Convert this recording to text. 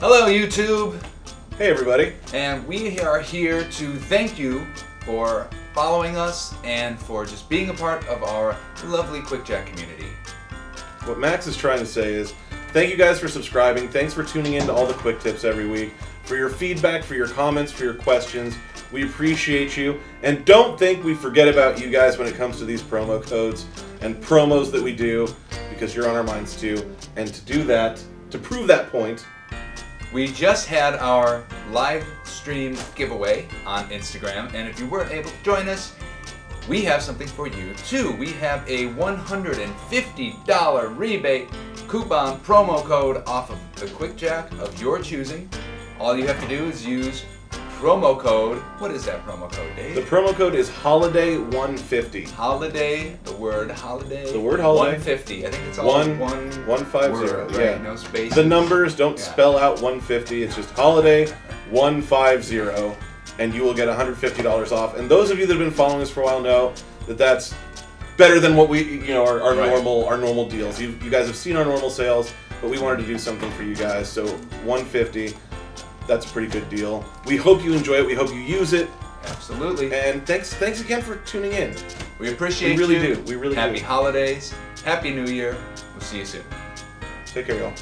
Hello, YouTube. Hey, everybody. And we are here to thank you for following us and for just being a part of our lovely QuickJack community. What Max is trying to say is, thank you guys for subscribing. Thanks for tuning in to all the quick tips every week. For your feedback, for your comments, for your questions. We appreciate you. And don't think we forget about you guys when it comes to these promo codes and promos that we do, because you're on our minds too. And to do that, to prove that point, we just had our live stream giveaway on Instagram, and if you weren't able to join us, we have something for you too. We have a $150 rebate coupon promo code off of the QuickJack of your choosing. All you have to do is use promo code. What is that promo code, Dave? the promo code is Holiday150. Holiday, the word holiday. The word holiday. 150. I think it's all One- one 150, word, right? yeah. No space. The numbers don't spell out 150. It's just Holiday150, and you will get $150 off. And those of you that have been following us for a while know that that's better than what we, our Right. normal deals. You guys have seen our normal sales, but we wanted to do something for you guys. So 150, that's a pretty good deal. We hope you enjoy it. We hope you use it. Absolutely. And thanks again for tuning in. We appreciate We really you. do. We really Happy do. holidays. Happy New Year. We'll see you soon. Take care, y'all.